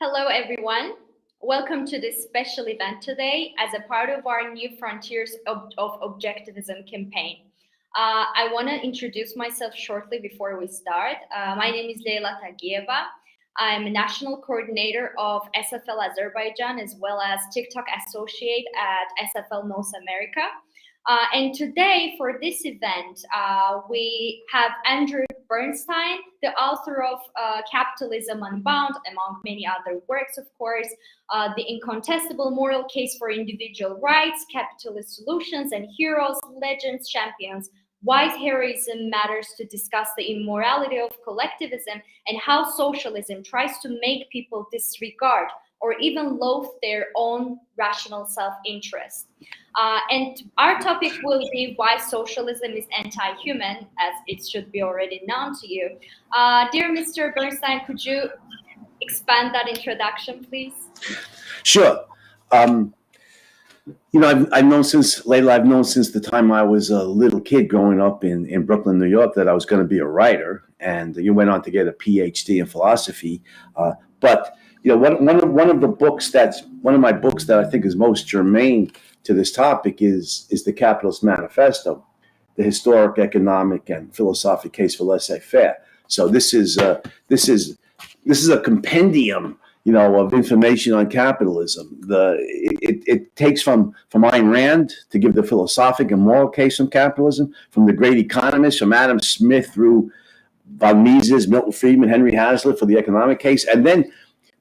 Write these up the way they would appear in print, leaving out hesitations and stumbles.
Hello, everyone. Welcome to this special event today as a part of our New Frontiers of Objectivism campaign. I want to introduce myself shortly before we start. My name is Leyla Tagieva. I'm a national coordinator of SFL Azerbaijan as well as TikTok associate at SFL North America. And today for this event, we have Andrew Bernstein, the author of Capitalism Unbound, among many other works, of course, the Incontestable Moral Case for Individual Rights, Capitalist Solutions, and Heroes, Legends, Champions, Why Heroism Matters, to discuss the immorality of collectivism and how socialism tries to make people disregard or even loathe their own rational self-interest. And our topic will be why socialism is anti-human, as it should be already known to you. Dear Mr. Bernstein, could you expand that introduction, please? Sure. I've known since the time I was a little kid growing up in Brooklyn, New York, that I was going to be a writer, and you went on to get a PhD in philosophy. But one of my books that I think is most germane to this topic is the Capitalist Manifesto, the historic, economic, and philosophic case for laissez-faire. So this is a compendium, of information on capitalism. It takes from Ayn Rand to give the philosophic and moral case on capitalism, from the great economists, from Adam Smith through von Mises, Milton Friedman, Henry Hazlitt for the economic case. And then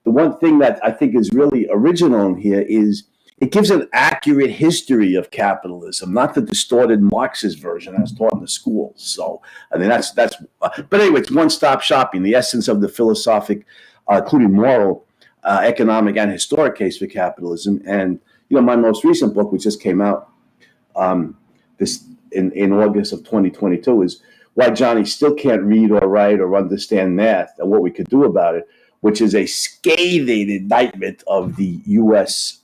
the one thing that I think is really original in here is it gives an accurate history of capitalism, not the distorted Marxist version as taught in the schools. So, I mean, but anyway, it's one-stop shopping, the essence of the philosophic, including moral, economic, and historic case for capitalism. And, my most recent book, which just came out in August of 2022, is Why Johnny Still Can't Read or Write or Understand Math and What We Could Do About It, which is a scathing indictment of the U.S.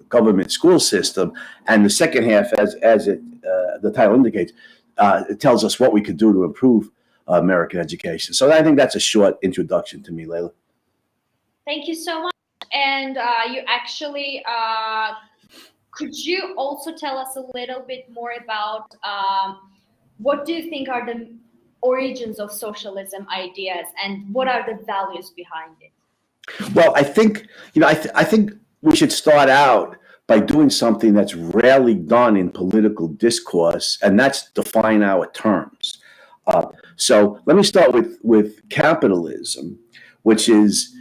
Government school system. And the second half, as the title indicates, it tells us what we could do to improve American education. So I think that's a short introduction to me, Leyla. Thank you so much. And you actually, could you also tell us a little bit more about what do you think are the origins of socialism ideas and what are the values behind it? Well, I think, I think we should start out by doing something that's rarely done in political discourse, and that's define our terms. So let me start with capitalism, which is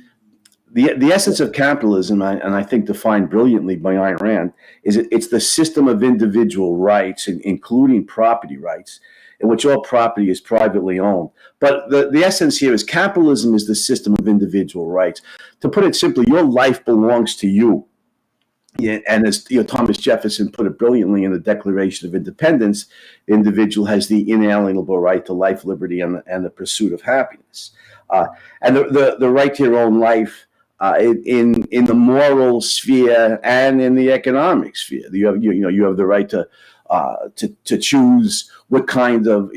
the essence of capitalism, and I think defined brilliantly by Ayn Rand, is it's the system of individual rights, including property rights, in which all property is privately owned. But the essence here is capitalism is the system of individual rights. To put it simply, your life belongs to you. Yeah, and as Thomas Jefferson put it brilliantly in the Declaration of Independence, the individual has the inalienable right to life, liberty, and the pursuit of happiness. And the right to your own life in the moral sphere and in the economic sphere. You have the right to choose what kind of,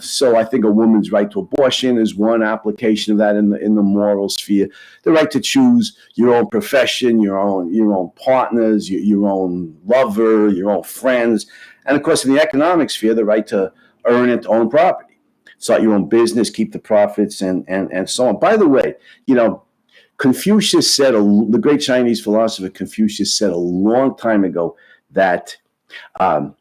so I think a woman's right to abortion is one application of that in the moral sphere. The right to choose your own profession, your own partners, your own lover, your own friends, and of course in the economic sphere, the right to earn and to own property, start your own business, keep the profits, and so on. By the way, Confucius said, the great Chinese philosopher Confucius said a long time ago that the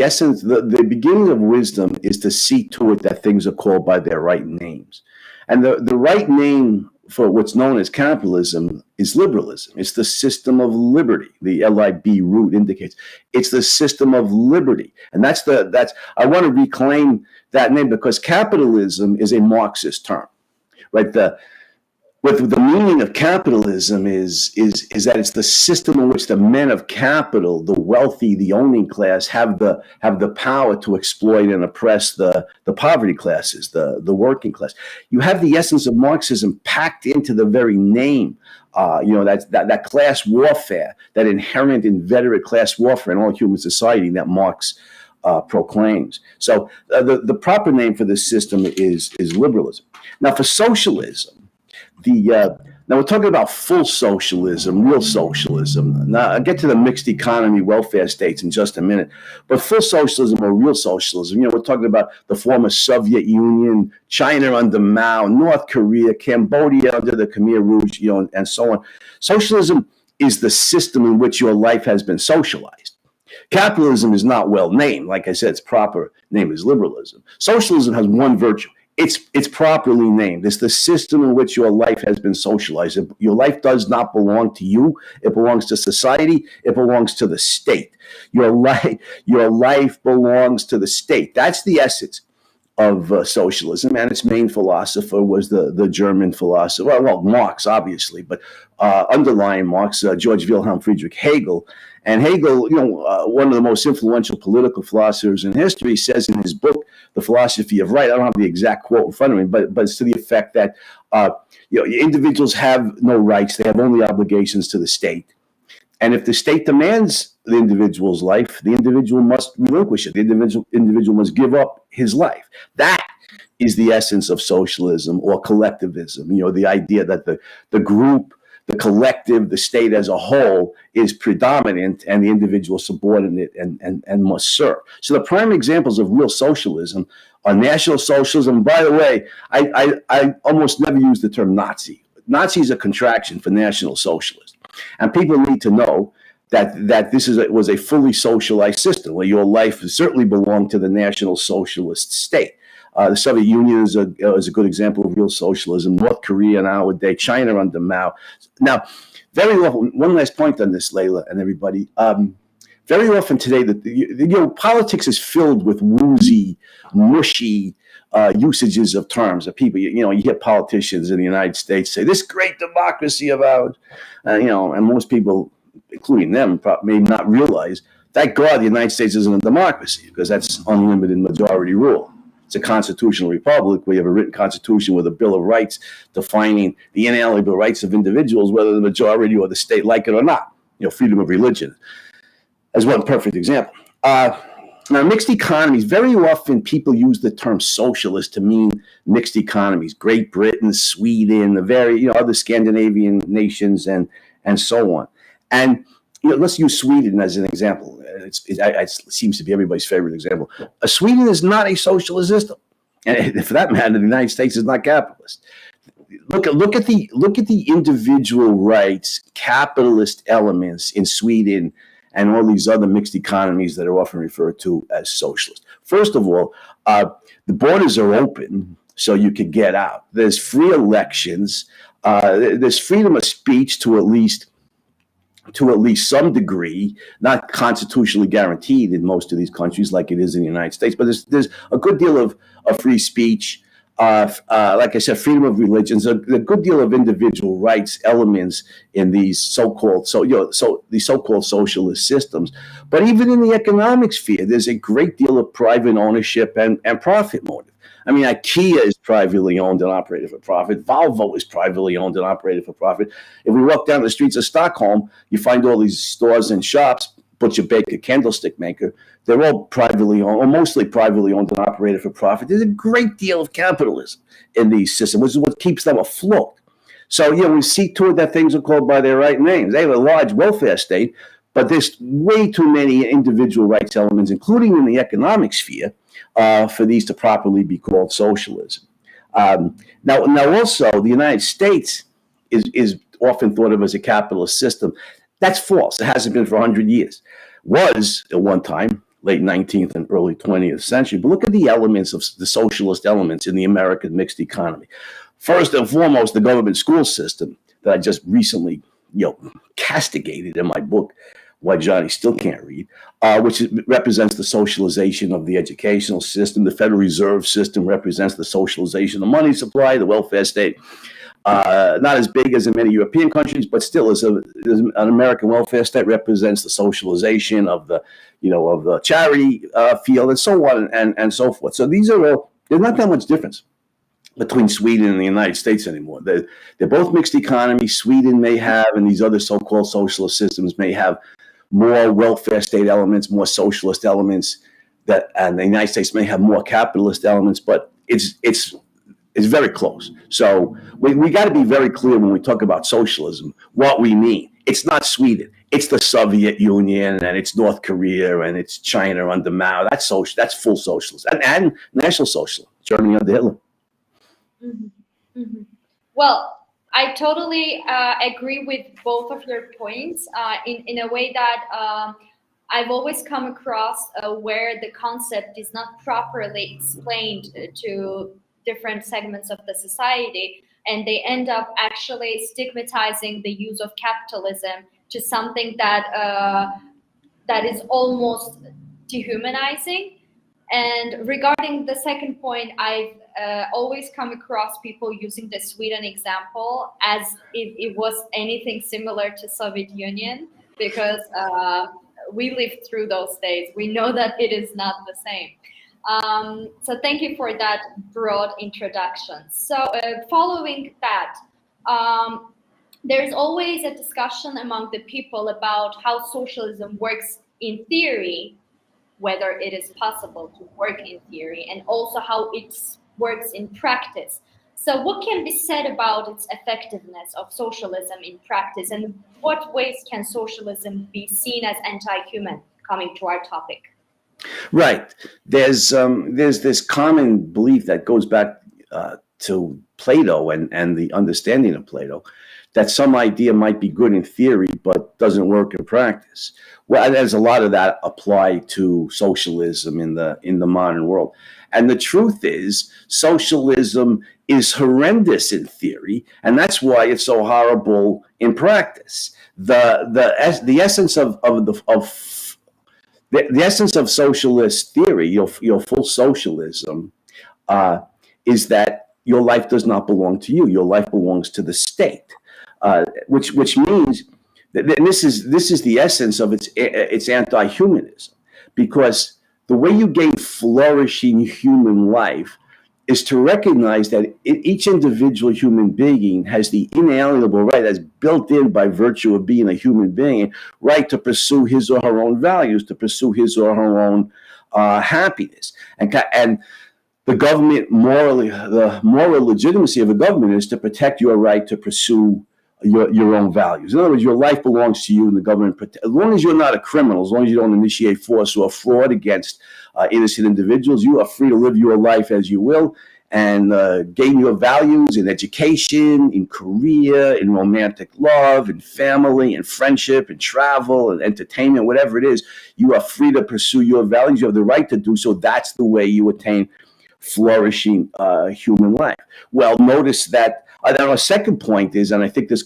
essence, the beginning of wisdom is to see to it that things are called by their right names. And the right name for what's known as capitalism is liberalism. It's the system of liberty. The LIB root indicates it's the system of liberty. And that's I want to reclaim that name because capitalism is a Marxist term, right? With the meaning of capitalism is that it's the system in which the men of capital, the wealthy, the owning class, have the power to exploit and oppress the poverty classes, the working class. You have the essence of Marxism packed into the very name. That class warfare, that inherent inveterate class warfare in all human society that Marx proclaims. So the proper name for this system is liberalism. Now, for socialism, now we're talking about full socialism, real socialism. Now I'll get to the mixed economy welfare states in just a minute. But full socialism or real socialism, we're talking about the former Soviet Union, China under Mao, North Korea, Cambodia under the Khmer Rouge, and so on. Socialism is the system in which your life has been socialized. Capitalism is not well named. Like I said, its proper name is liberalism. Socialism has one virtue. It's properly named. It's the system in which your life has been socialized. Your life does not belong to you. It belongs to society. It belongs to the state. Your life belongs to the state. That's the essence of socialism, and its main philosopher was the German philosopher, well, Marx, obviously, but underlying Marx, George Wilhelm Friedrich Hegel. And Hegel, one of the most influential political philosophers in history, says in his book, The Philosophy of Right, I don't have the exact quote in front of me, but it's to the effect that individuals have no rights, they have only obligations to the state. And if the state demands the individual's life, the individual must relinquish it. The individual must give up his life. That is the essence of socialism or collectivism. The idea that the group, the collective, the state as a whole is predominant and the individual subordinate and must serve. So the prime examples of real socialism are National Socialism. By the way, I almost never use the term Nazi. Nazi is a contraction for National Socialist. And people need to know that this was a fully socialized system where your life certainly belonged to the National Socialist state. The Soviet Union is a good example of real socialism. North Korea nowadays, China under Mao. Now, very often, one last point on this, Layla and everybody. Very often today, politics is filled with woozy, mushy usages of terms of people. You hear politicians in the United States say this great democracy of ours, and most people, including them, may not realize. Thank God the United States isn't a democracy, because that's unlimited majority rule. It's a constitutional republic where you have a written constitution with a Bill of Rights defining the inalienable rights of individuals, whether the majority or the state like it or not. Freedom of religion as one perfect example. Now, mixed economies, very often people use the term socialist to mean mixed economies. Great Britain, Sweden, the other Scandinavian nations, and so on. And let's use Sweden as an example. It seems to be everybody's favorite example. Sweden is not a socialist system, and for that matter, the United States is not capitalist. Look at the individual rights, capitalist elements in Sweden and all these other mixed economies that are often referred to as socialist. First of all, the borders are open, so you can get out. There's free elections. There's freedom of speech to at least some degree, not constitutionally guaranteed in most of these countries like it is in the United States, but there's a good deal of free speech. Like I said, freedom of religions, a good deal of individual rights elements in these so-called socialist systems. But even in the economic sphere, there's a great deal of private ownership and profit motive. I mean, IKEA is privately owned and operated for profit. Volvo is privately owned and operated for profit. If we walk down the streets of Stockholm, you find all these stores and shops, butcher, baker, candlestick maker. They're all privately owned, or mostly privately owned and operated for profit. There's a great deal of capitalism in these systems, which is what keeps them afloat. So, we see to it that things are called by their right names. They have a large welfare state, but there's way too many individual rights elements, including in the economic sphere, for these to properly be called socialism. Now, also, the United States is often thought of as a capitalist system. That's false. It hasn't been for 100 years. Was at one time, late 19th and early 20th century. But look at the elements of the socialist elements in the American mixed economy. First and foremost, the government school system that I just recently, castigated in my book, Why Johnny Still Can't Read, which represents the socialization of the educational system. The Federal Reserve System represents the socialization of the money supply, the welfare state. Not as big as in many European countries, but still, as an American welfare state, represents the socialization of the charity field and so on and so forth. So these are all. There's not that much difference between Sweden and the United States anymore. They're both mixed economies. Sweden may have, and these other so-called socialist systems may have more welfare state elements, more socialist elements. and the United States may have more capitalist elements, but it's very close. So we got to be very clear when we talk about socialism what we mean. It's not Sweden. It's the Soviet Union, and it's North Korea, and it's China under Mao. That's social. That's full socialism and National Socialism. Germany under Hitler. Mm-hmm. Mm-hmm. Well, I totally agree with both of your points in a way that I've always come across where the concept is not properly explained to different segments of the society, and they end up actually stigmatizing the use of capitalism to something that that is almost dehumanizing. And regarding the second point, I've always come across people using the Sweden example as if it was anything similar to Soviet Union, because we lived through those days. We know that it is not the same. So thank you for that broad introduction. So following that, there's always a discussion among the people about how socialism works in theory, whether it is possible to work in theory, and also how it works in practice. So what can be said about its effectiveness of socialism in practice, and what ways can socialism be seen as anti-human, coming to our topic? Right. There's this common belief that goes back to Plato and the understanding of Plato, that some idea might be good in theory but doesn't work in practice. Well, there's a lot of that apply to socialism in the modern world. And the truth is, socialism is horrendous in theory, and that's why it's so horrible in practice. The essence of the essence of socialist theory, your full socialism, is that your life does not belong to you. Your life belongs to the state, which means that this is the essence of its anti-humanism, because the way you gain flourishing human life is to recognize that each individual human being has the inalienable right, as built in by virtue of being a human being, right to pursue his or her own values, to pursue his or her own happiness. And the government the moral legitimacy of a government is to protect your right to pursue your own values. In other words, your life belongs to you, and the government, as long as you're not a criminal, as long as you don't initiate force or fraud against innocent individuals, you are free to live your life as you will and gain your values in education, in career, in romantic love, in family, in friendship, in travel, and entertainment, whatever it is. You are free to pursue your values. You have the right to do so. That's the way you attain flourishing human life. Well, notice that. Now, a second point is, and I think this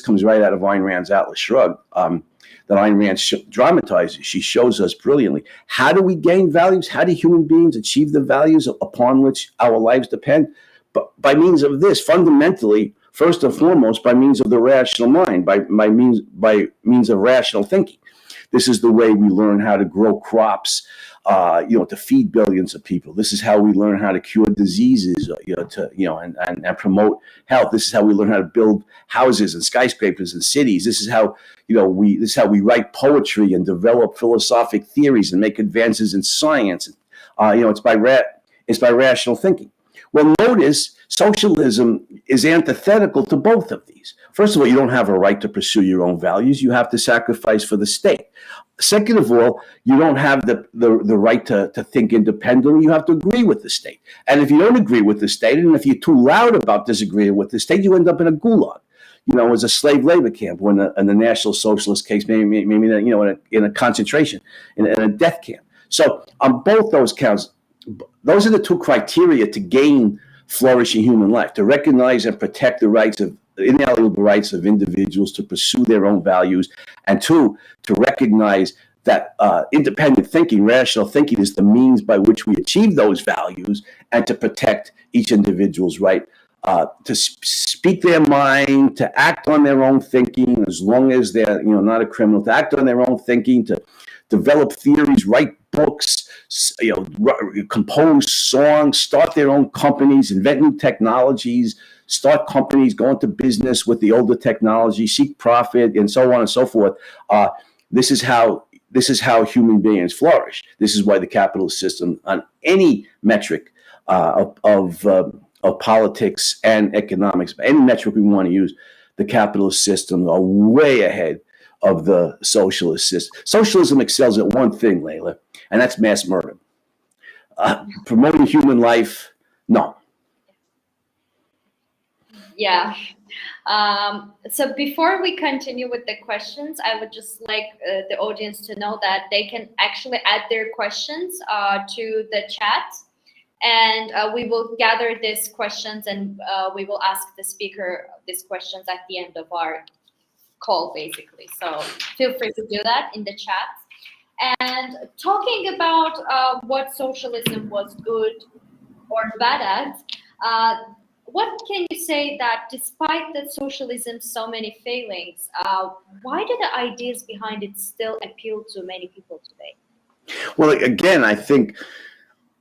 comes right out of Ayn Rand's Atlas Shrugged, that Ayn Rand dramatizes. She shows us brilliantly. How do we gain values? How do human beings achieve the values upon which our lives depend? But by means of this, fundamentally, first and foremost, by means of the rational mind, by means of rational thinking. This is the way we learn how to grow crops, to feed billions of people. This is how we learn how to cure diseases, and promote health. This is how we learn how to build houses and skyscrapers and cities. This is how we write poetry and develop philosophic theories and make advances in science. It's by rational thinking. Well, notice socialism is antithetical to both of these. First of all, you don't have a right to pursue your own values. You have to sacrifice for the state. Second of all, you don't have the right to think independently. You have to agree with the state. And if you don't agree with the state, and if you're too loud about disagreeing with the state, you end up in a gulag, as a slave labor camp, or in the National Socialist case, maybe in a concentration, in a death camp. So on both those counts, those are the two criteria to gain flourishing human life: to recognize and protect the inalienable rights of individuals to pursue their own values, and two, to recognize that independent thinking, rational thinking, is the means by which we achieve those values, and to protect each individual's right to speak their mind, to act on their own thinking, as long as they're not a criminal, to act on their own thinking, to develop theories, write books, compose songs, start their own companies, invent new technologies, start companies, go into business with the older technology, seek profit, and so on and so forth. This is how this is how human beings flourish. This is why the capitalist system, on any metric of politics and economics, any metric we want to use, the capitalist system are way ahead of the socialist system. Socialism excels at one thing, Layla, and that's mass murder. Promoting human life, no. Yeah. So before we continue with the questions, I would just like the audience to know that they can actually add their questions to the chat, and we will gather these questions and we will ask the speaker these questions at the end of our call, basically. So feel free to do that in the chat. And talking about what socialism was good or bad at, what can you say that despite that socialism's so many failings, why do the ideas behind it still appeal to many people today? Well, again, I think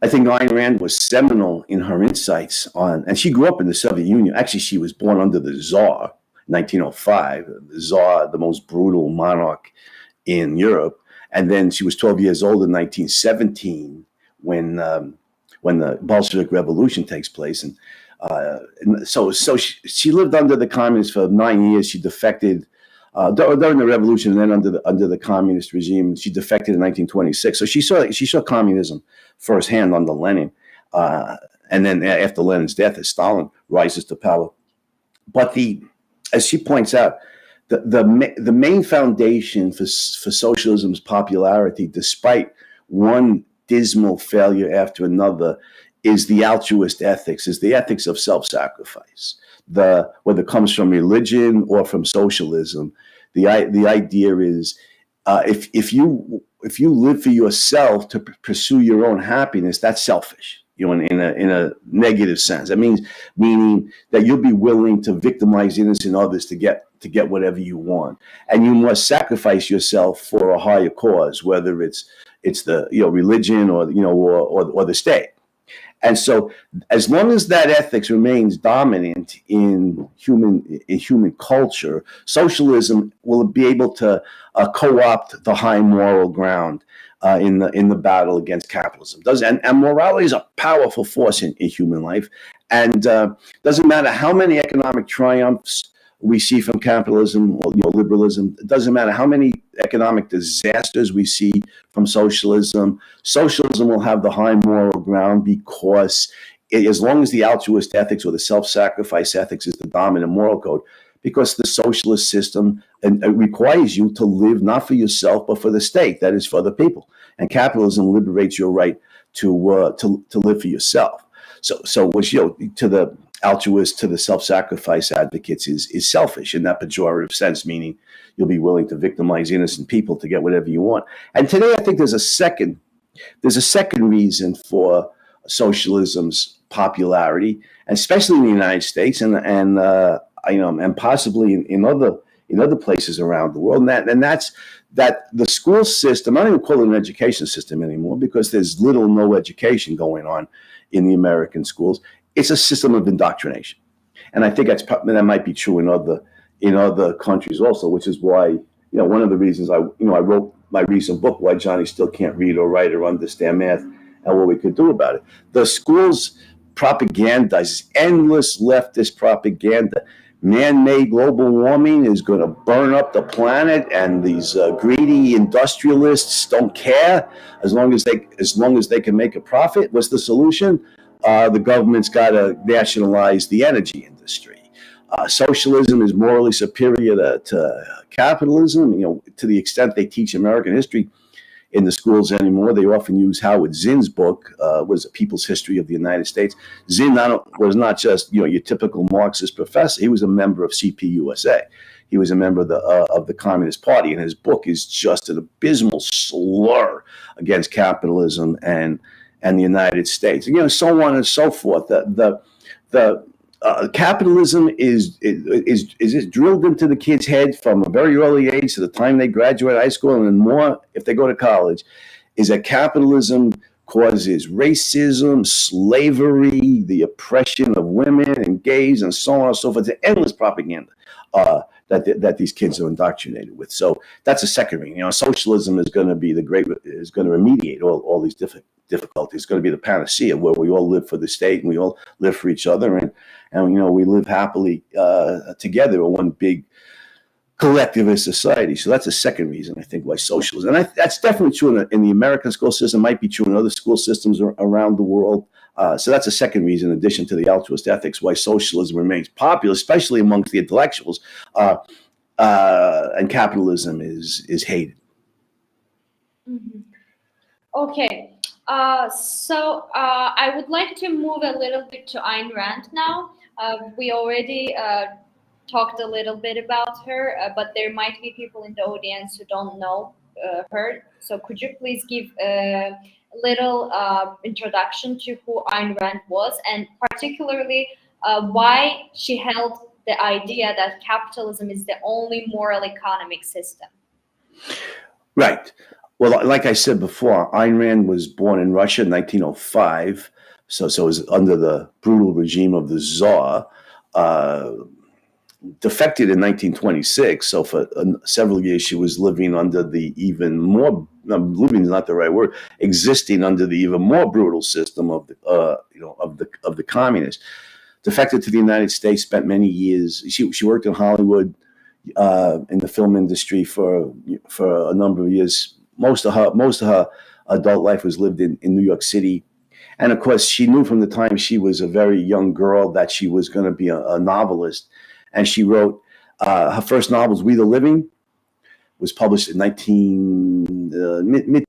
Ayn Rand was seminal in her insights on, and she grew up in the Soviet Union. Actually, she was born under the Tsar, 1905, the Tsar, the most brutal monarch in Europe. And then she was 12 years old in 1917 when the Bolshevik Revolution takes place. And so she lived under the communists for 9 years. She defected during the revolution, and then under the communist regime. She defected in 1926. So she saw communism firsthand under Lenin, and then after Lenin's death, as Stalin rises to power. But as she points out, the main foundation for socialism's popularity, despite one dismal failure after another, is the altruist ethics, is the ethics of self-sacrifice. Whether it comes from religion or from socialism, the idea is if you live for yourself to pursue your own happiness, that's selfish. In a negative sense. That meaning that you'll be willing to victimize innocent others to get whatever you want, and you must sacrifice yourself for a higher cause, whether it's the religion or the state. And so, as long as that ethics remains dominant in human culture, socialism will be able to co-opt the high moral ground in the battle against capitalism. And morality is a powerful force in human life, and doesn't matter how many economic triumphs we see from capitalism or liberalism. It doesn't matter how many economic disasters we see from socialism. Socialism will have the high moral ground because as long as the altruist ethics or the self-sacrifice ethics is the dominant moral code, because the socialist system requires you to live not for yourself but for the state, that is, for other people. And capitalism liberates your right to live for yourself. So which to the altruist, to the self-sacrifice advocates is selfish in that pejorative sense, meaning you'll be willing to victimize innocent people to get whatever you want. And today, I think there's a second reason for socialism's popularity, and especially in the United States and possibly in other places around the world. And that's that the school system, I don't even call it an education system anymore, because there's little or no education going on in the American schools. It's a system of indoctrination. And I think that might be true in other countries also, which is why, one of the reasons I wrote my recent book, Why Johnny Still Can't Read or Write or Understand Math, and what we could do about it. The schools propagandize endless leftist propaganda. Man-made global warming is going to burn up the planet, and these greedy industrialists don't care as long as they can make a profit. What's the solution? The government's got to nationalize the energy industry. Socialism is morally superior to capitalism. To the extent they teach American history in the schools anymore, they often use Howard Zinn's book, was A People's History of the United States. Zinn was not just your typical Marxist professor. He was a member of CPUSA. He was a member of the Communist Party, and his book is just an abysmal slur against capitalism and the United States, so on and so forth. The capitalism is drilled into the kids' head from a very early age to the time they graduate high school, and more if they go to college, is that capitalism causes racism, slavery, the oppression of women and gays, and so on and so forth. It's endless propaganda that these kids are indoctrinated with. So that's a second reason. Socialism is going to be is going to remediate all these difficulties. It's going to be the panacea where we all live for the state and we all live for each other, and we live happily together in one big collectivist society. So that's a second reason, I think, why socialism. And that's definitely true in the American school system, might be true in other school systems around the world. So that's a second reason, in addition to the altruist ethics, why socialism remains popular, especially amongst the intellectuals, and capitalism is hated. Mm-hmm. Okay. So I would like to move a little bit to Ayn Rand now. We already talked a little bit about her, but there might be people in the audience who don't know her. So could you please give a little introduction to who Ayn Rand was, and particularly why she held the idea that capitalism is the only moral economic system? Right. Well, like I said before, Ayn Rand was born in Russia in 1905, so it was under the brutal regime of the Tsar. Defected in 1926, so for several years she was living under the even more, living is not the right word, existing under the even more brutal system of the communists. Defected to the United States, spent many years. She worked in Hollywood, in the film industry for a number of years. Most of her adult life was lived in New York City. And of course, she knew from the time she was a very young girl that she was going to be a novelist. And she wrote her first novel, We the Living, was published in mid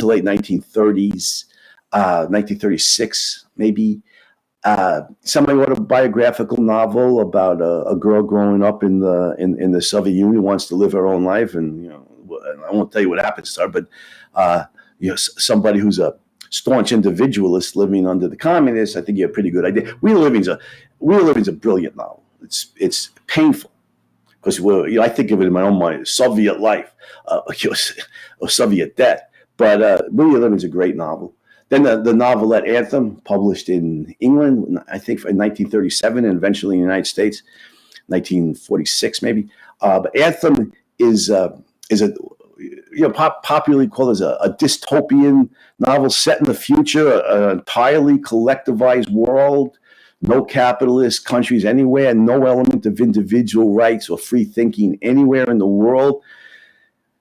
to late 1930s, 1936 maybe. Semi-autobiographical novel about a girl growing up in the Soviet Union, wants to live her own life, and I won't tell you what happens to her, but somebody who's a staunch individualist living under the communists. I think you have a pretty good idea. We the Living's a brilliant novel. It's painful because I think of it in my own mind, Soviet life, or Soviet death. But We the Living's a great novel. Then the novelette Anthem, published in England, I think in 1937, and eventually in the United States, 1946 maybe. But Anthem is popularly called as a dystopian novel set in the future, an entirely collectivized world. No capitalist countries anywhere, no element of individual rights or free thinking anywhere in the world.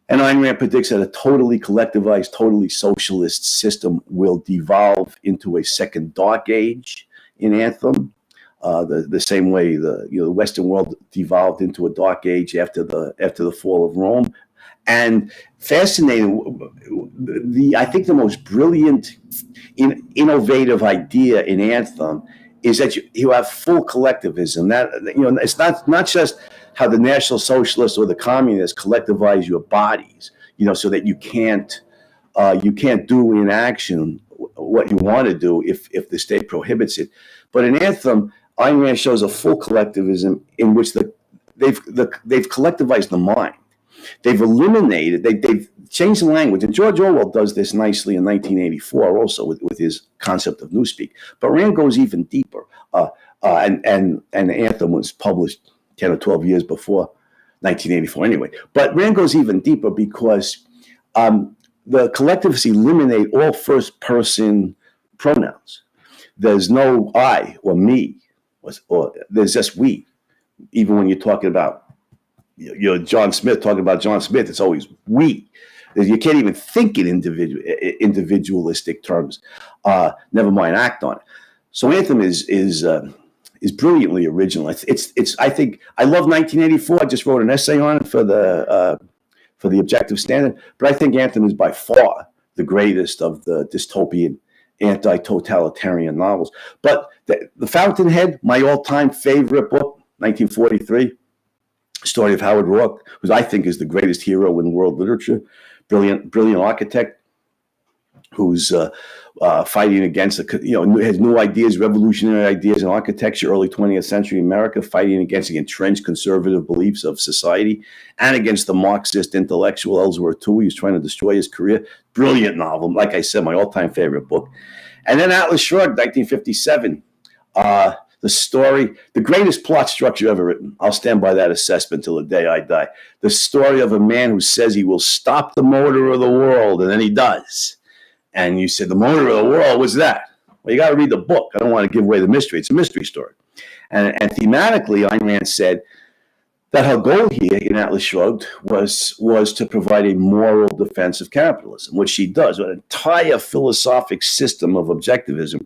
And Ayn Rand predicts that a totally collectivized, totally socialist system will devolve into a second dark age in Anthem, the same way the Western world devolved into a dark age after the fall of Rome. And fascinating, I think the most brilliant, innovative idea in Anthem is that you have full collectivism. That it's not just how the National Socialists or the Communists collectivize your bodies, so that you can't do in action what you want to do if the state prohibits it. But in Anthem, Ayn Rand shows a full collectivism in which they've collectivized the mind. They've eliminated. They've changed the language, and George Orwell does this nicely in 1984, also with his concept of newspeak. But Rand goes even deeper, and Anthem was published 10 or 12 years before 1984, anyway. But Rand goes even deeper because the collectivists eliminate all first-person pronouns. There's no I or me, or there's just we. Even when you're talking about John Smith, talking about John Smith, it's always we. You can't even think in individualistic terms. Never mind act on it. So Anthem is brilliantly original. It's. I think I love 1984. I just wrote an essay on it for the Objective Standard. But I think Anthem is by far the greatest of the dystopian, anti-totalitarian novels. But the Fountainhead, my all-time favorite book, 1943. Story of Howard Rourke, who I think is the greatest hero in world literature, brilliant architect, who's fighting against has new ideas, revolutionary ideas in architecture, early 20th century America, fighting against the entrenched conservative beliefs of society, and against the Marxist intellectual Ellsworth too. He's trying to destroy his career. Brilliant novel, like I said, my all-time favorite book. And then Atlas Shrugged, 1957. The greatest plot structure ever written. I'll stand by that assessment till the day I die. The story of a man who says he will stop the motor of the world, and then he does. And you said, the motor of the world, what's that? Well, you got to read the book. I don't want to give away the mystery. It's a mystery story. And thematically, Ayn Rand said that her goal here in Atlas Shrugged was to provide a moral defense of capitalism, which she does. An entire philosophic system of objectivism,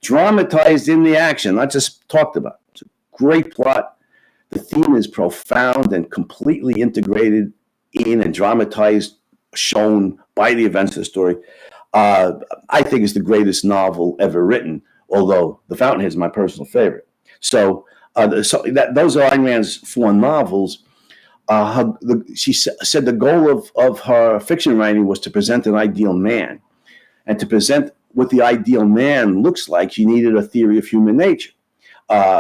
dramatized in the action, not just talked about. It's a great plot. The theme is profound and completely integrated in and dramatized, shown by the events of the story. I think it's the greatest novel ever written, although The Fountainhead is my personal favorite. So those are Ayn Rand's 4 novels. She said the goal of her fiction writing was to present an ideal man. And to present what the ideal man looks like, she needed a theory of human nature,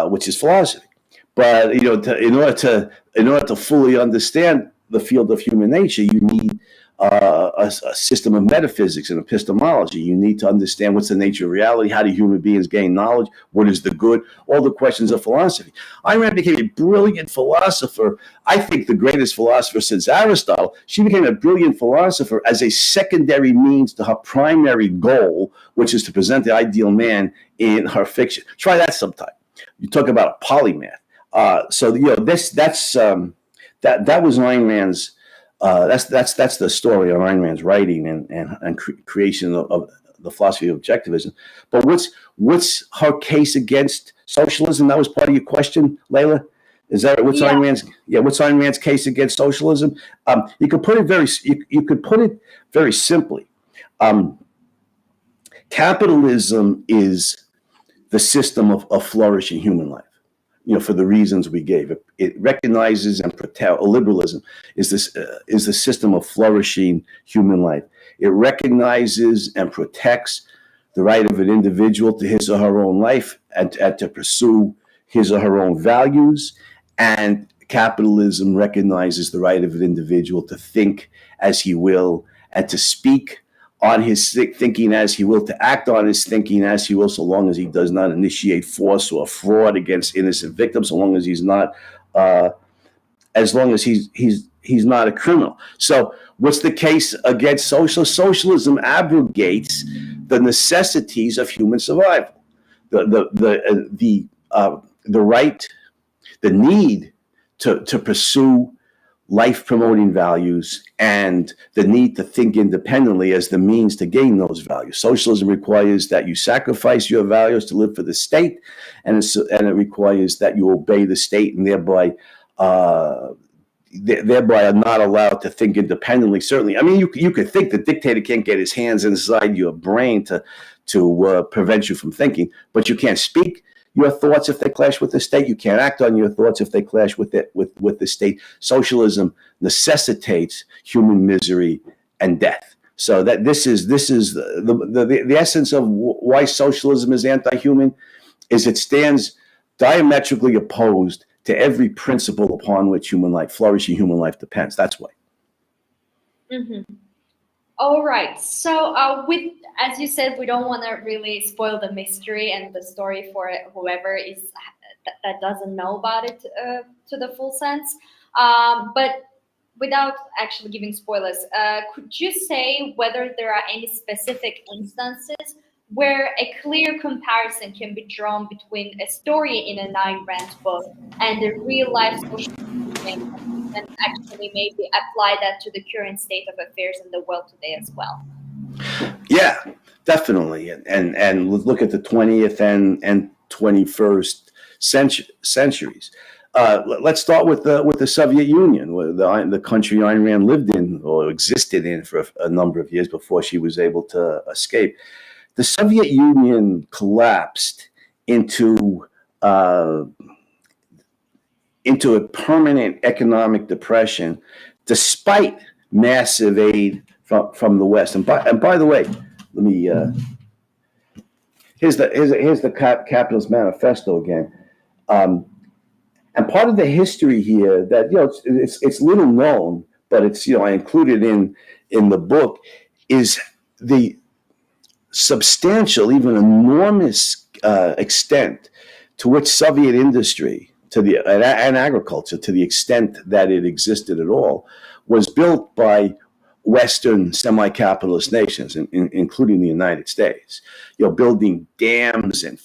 which is philosophy. But in order to fully understand the field of human nature, you need a system of metaphysics and epistemology. You need to understand what's the nature of reality, how do human beings gain knowledge, what is the good, all the questions of philosophy. Ayn Rand became a brilliant philosopher, I think the greatest philosopher since Aristotle. She became a brilliant philosopher as a secondary means to her primary goal, which is to present the ideal man in her fiction. Try that sometime. You talk about a polymath. That was Ayn Rand's. That's the story of Ayn Rand's writing and creation of the philosophy of objectivism. But what's her case against socialism? That was part of your question, Layla. Is that what's Ayn Rand's case against socialism? You could put it very simply. Capitalism is the system of flourishing human life. For the reasons we gave. It recognizes and protects. Liberalism is the system of flourishing human life. It recognizes and protects the right of an individual to his or her own life and to pursue his or her own values. And capitalism recognizes the right of an individual to think as he will and to speak on his thinking as he will, to act on his thinking as he will, so long as he does not initiate force or fraud against innocent victims, so long as he's not, as long as he's not a criminal. So, what's the case against socialism? Socialism abrogates the necessities of human survival, the right, the need to pursue life-promoting values and the need to think independently as the means to gain those values. Socialism requires that you sacrifice your values to live for the state, and it requires that you obey the state and thereby are not allowed to think independently. Certainly, I mean, you could think the dictator can't get his hands inside your brain to prevent you from thinking, but you can't speak your thoughts if they clash with the state. You can't act on your thoughts if they clash with the state. Socialism necessitates human misery and death. So that this is the essence of why socialism is anti-human, is it stands diametrically opposed to every principle upon which flourishing human life depends. That's why. Mm-hmm. All right. So as you said, we don't want to really spoil the mystery and the story for whoever is that doesn't know about it to the full sense. But without actually giving spoilers, could you say whether there are any specific instances where a clear comparison can be drawn between a story in an Ayn Rand book and the real life social movement, and actually maybe apply that to the current state of affairs in the world today as well? Yeah, definitely. And look at the 20th and 21st centuries. Let's start with the Soviet Union, the country Ayn Rand lived in or existed in for a number of years before she was able to escape. The Soviet Union collapsed into a permanent economic depression, despite massive aid from the West. And by the way, let me here's the Capitalist Manifesto again. And part of the history here that it's little known, but it's I included in the book, is the substantial, even enormous extent to which Soviet industry and agriculture, to the extent that it existed at all, was built by Western semi-capitalist nations, including the United States. Building dams and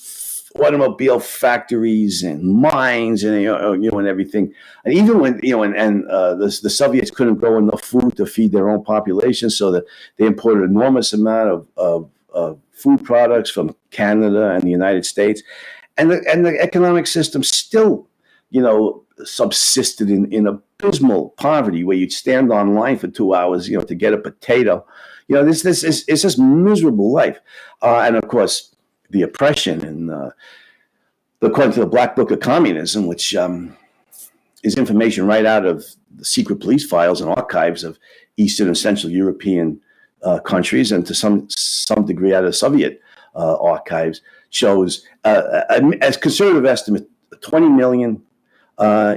automobile factories and mines and and everything. And even when the Soviets couldn't grow enough food to feed their own population, so that they imported an enormous amount of food products from Canada and the United States, and the economic system still subsisted in abysmal poverty, where you'd stand online for 2 hours to get a potato. This is it's just miserable life, and of course the oppression and according to the Black Book of Communism, which is information right out of the secret police files and archives of Eastern and Central European countries, and to some degree out of Soviet archives, shows as conservative estimate 20 million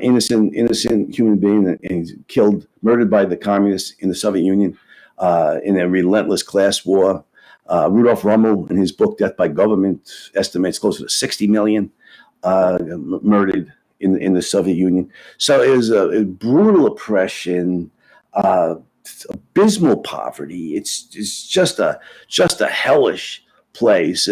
innocent human beings and murdered by the communists in the Soviet Union in a relentless class war. Rudolf Rummel, in his book Death by Government, estimates closer to 60 million murdered in the Soviet Union. So it was a brutal oppression, abysmal poverty. It's just a hellish place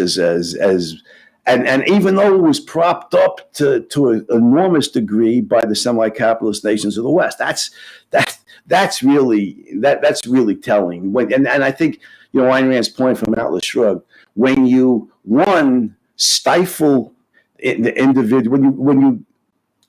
and even though it was propped up to an enormous degree by the semi-capitalist nations of the West, that's really telling. And I think Ayn Rand's point from Atlas Shrugged, when you stifle the individual,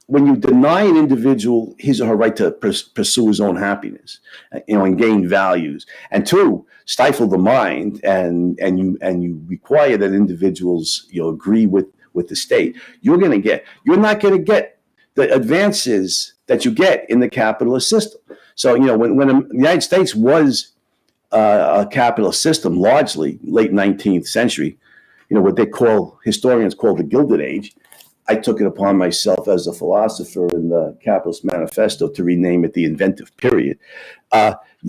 when you deny an individual his or her right to pursue his own happiness, and gain values, and two, stifle the mind, and you require that individuals agree with the state, you're not going to get the advances that you get in the capitalist system. So when the United States was a capitalist system, largely late 19th century, what historians call the Gilded Age. I took it upon myself as a philosopher in the Capitalist Manifesto to rename it the inventive period.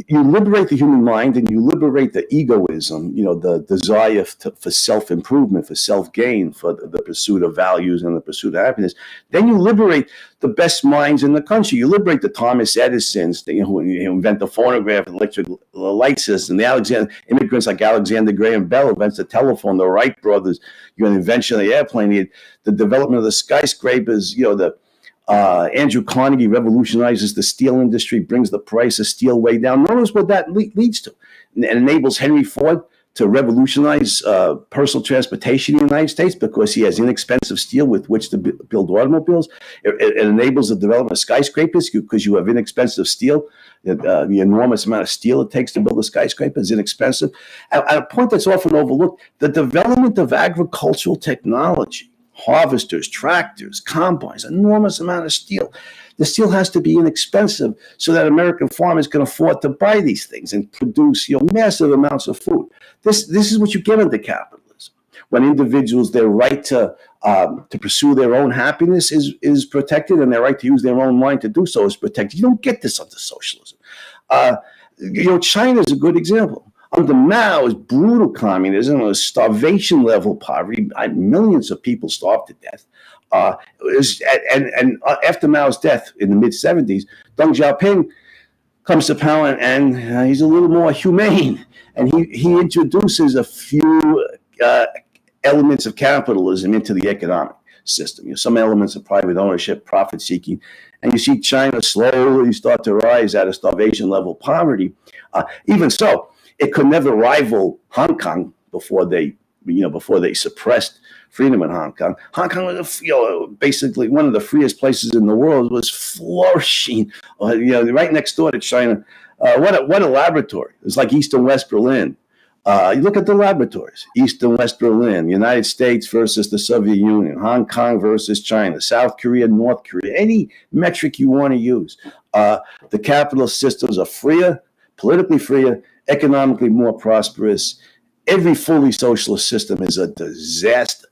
You liberate the human mind, and you liberate the egoism, the desire for self-improvement, for self-gain, for the pursuit of values and the pursuit of happiness. Then you liberate the best minds in the country. You liberate the Thomas Edisons, who invent the phonograph, electric light system, the immigrants like Alexander Graham Bell invents the telephone, the Wright brothers, the invention of the airplane, the development of the skyscrapers, Andrew Carnegie revolutionizes the steel industry, brings the price of steel way down. Notice what that leads to. And enables Henry Ford to revolutionize personal transportation in the United States because he has inexpensive steel with which to build automobiles. It enables the development of skyscrapers because you have inexpensive steel. The enormous amount of steel it takes to build a skyscraper is inexpensive. And a point that's often overlooked, the development of agricultural technology, harvesters, tractors, combines, enormous amount of steel. The steel has to be inexpensive so that American farmers can afford to buy these things and produce massive amounts of food. This is what you get under capitalism. When individuals, their right to pursue their own happiness is protected, and their right to use their own mind to do so is protected. You don't get this under socialism. China is a good example. Under Mao's brutal communism, it was starvation level poverty. Millions of people starved to death. And after Mao's death in the mid-'70s, Deng Xiaoping comes to power, and he's a little more humane. And he introduces a few elements of capitalism into the economic system. Some elements of private ownership, profit seeking. And you see China slowly start to rise out of starvation level poverty. Even so, it could never rival Hong Kong before they suppressed freedom in Hong Kong. Hong Kong was, basically one of the freest places in the world. Was flourishing, right next door to China. What a laboratory! It's like East and West Berlin. You look at the laboratories: East and West Berlin, United States versus the Soviet Union, Hong Kong versus China, South Korea, North Korea. Any metric you want to use. The capitalist systems are freer, politically freer, economically more prosperous. Every fully socialist system is a disaster.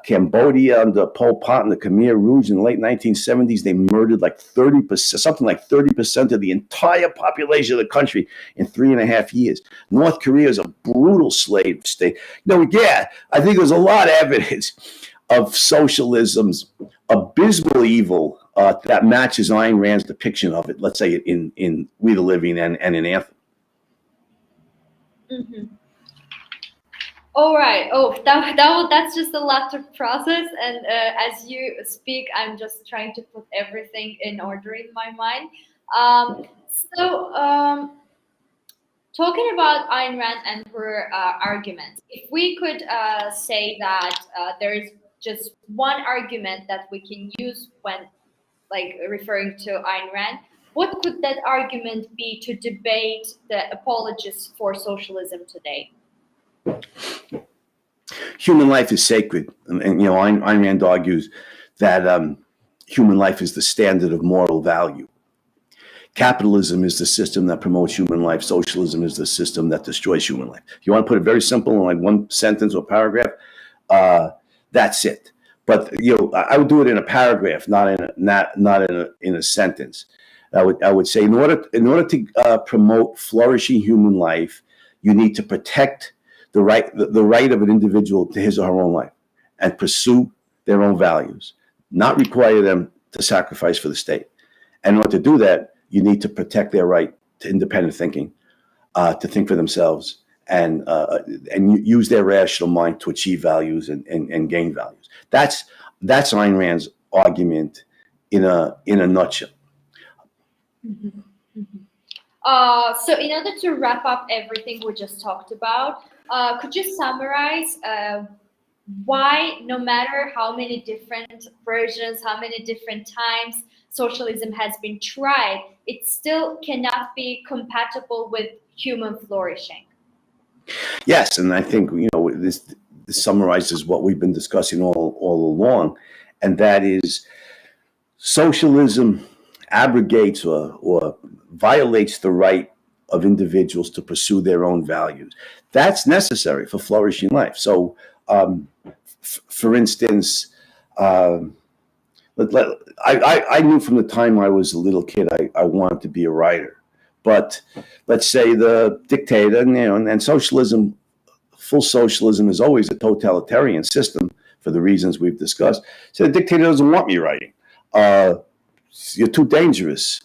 Cambodia under Pol Pot and the Khmer Rouge in the late 1970s, they murdered like 30%, something like 30% of the entire population of the country in 3.5 years. North Korea is a brutal slave state. I think there's a lot of evidence of socialism's abysmal evil that matches Ayn Rand's depiction of it, let's say in We the Living and in Anthem. Mm-hmm. All right. Oh, that's just a lot to process. And as you speak, I'm just trying to put everything in order in my mind. Talking about Ayn Rand and her arguments, if we could say that there is just one argument that we can use when, like, referring to Ayn Rand, what could that argument be to debate the apologists for socialism today? Human life is sacred, and Ayn Rand argues that human life is the standard of moral value. Capitalism is the system that promotes human life. Socialism is the system that destroys human life. If you want to put it very simple in like one sentence or paragraph, that's it. But I would do it in a paragraph, not in a sentence. I would say in order to promote flourishing human life, you need to protect the right of an individual to his or her own life and pursue their own values, not require them to sacrifice for the state. And in order to do that, you need to protect their right to independent thinking, to think for themselves, and use their rational mind to achieve values and gain values. That's Ayn Rand's argument in a nutshell. Mm-hmm. Mm-hmm. So in order to wrap up everything we just talked about, could you summarize why, no matter how many different versions, how many different times socialism has been tried, it still cannot be compatible with human flourishing? Yes, and I think this summarizes what we've been discussing all along, and that is socialism abrogates or violates the right of individuals to pursue their own values. That's necessary for flourishing life. So, for instance, I knew from the time I was a little kid I wanted to be a writer. But let's say the dictator, and socialism, full socialism is always a totalitarian system for the reasons we've discussed. So the dictator doesn't want me writing. You're too dangerous,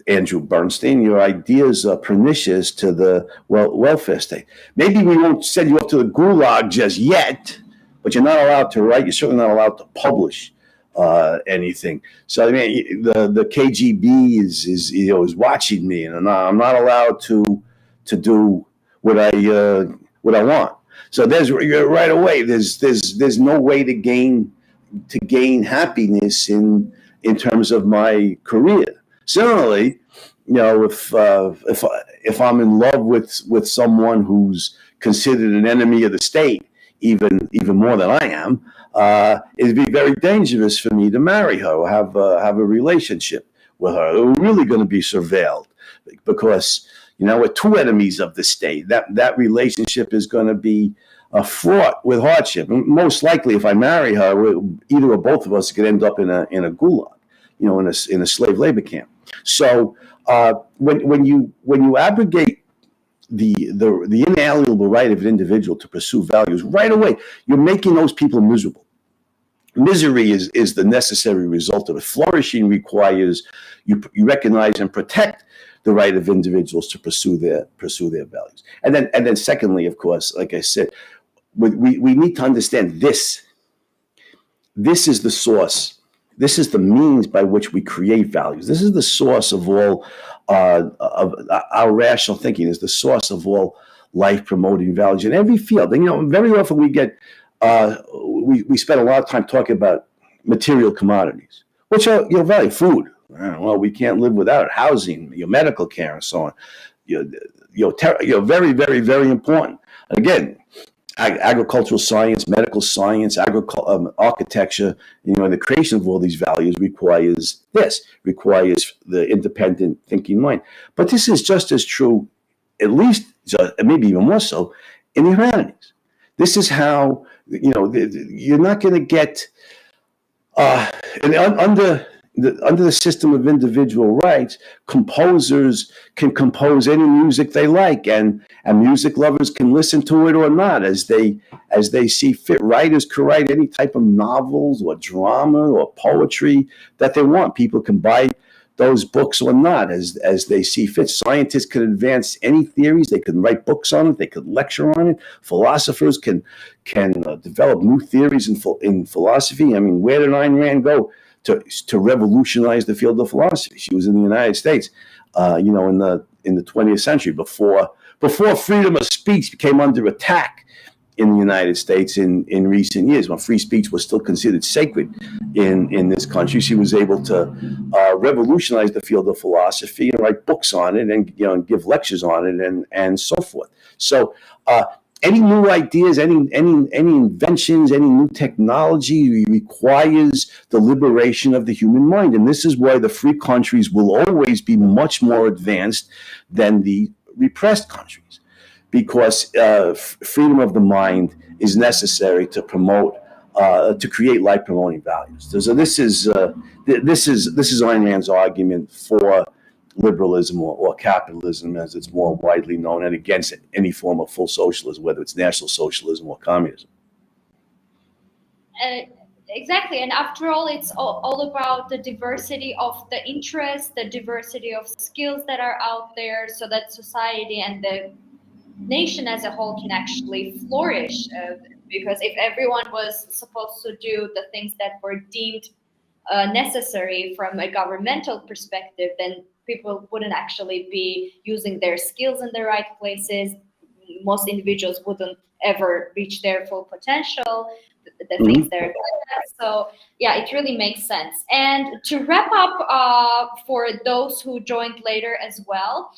Andrew Bernstein. Your ideas are pernicious to the welfare state. Maybe we won't send you up to the gulag just yet, but you're not allowed to write. You're certainly not allowed to publish anything. So I mean, the KGB is watching me, and I'm not allowed to do what I want. So right away. There's no way to gain happiness in terms of my career. Similarly, if I'm in love with someone who's considered an enemy of the state, even more than I am, it'd be very dangerous for me to marry her or have a relationship with her. We're really going to be surveilled because we're two enemies of the state. That relationship is going to be fraught with hardship. And most likely, if I marry her, either or both of us could end up in a gulag, in a slave labor camp. So when you abrogate the inalienable right of an individual to pursue values, right away you're making those people miserable. Misery is the necessary result of it. Flourishing requires you recognize and protect the right of individuals to pursue their values. And then secondly, of course, like I said, we need to understand this. This is the source. This is the means by which we create values. This is the source of all of our rational thinking. Is the source of all life-promoting values in every field. And very often we get we spend a lot of time talking about material commodities, which are value. Food. Well, we can't live without it. Housing, medical care, and so on. Very, very, very important. Again, agricultural science, medical science, architecture, the creation of all these values requires the independent thinking mind. But this is just as true, at least, maybe even more so, in the humanities. This is how you're not going to get and under the system of individual rights, composers can compose any music they like, and music lovers can listen to it or not as they see fit. Writers can write any type of novels or drama or poetry that they want. People can buy those books or not as they see fit. Scientists can advance any theories. They can write books on it. They could lecture on it. Philosophers can develop new theories in philosophy. I mean, where did Ayn Rand go to revolutionize the field of philosophy? She was in the United States, in the 20th century, before freedom of speech came under attack in the United States in recent years, when free speech was still considered sacred in this country. She was able to revolutionize the field of philosophy and write books on it, and give lectures on it, and so forth. So any new ideas, any inventions, any new technology requires the liberation of the human mind. And this is why the free countries will always be much more advanced than the repressed countries, because freedom of the mind is necessary to promote, to create life-promoting values. So this is Ayn Rand's argument for liberalism or capitalism, as it's more widely known, and against any form of full socialism, whether it's National Socialism or communism. Exactly, and after all, it's all about the diversity of the interests, the diversity of skills that are out there, so that society and the nation as a whole can actually flourish. Because if everyone was supposed to do the things that were deemed necessary from a governmental perspective, then people wouldn't actually be using their skills in the right places. Most individuals wouldn't ever reach their full potential, the things they're good at. So yeah, it really makes sense. And to wrap up, for those who joined later as well,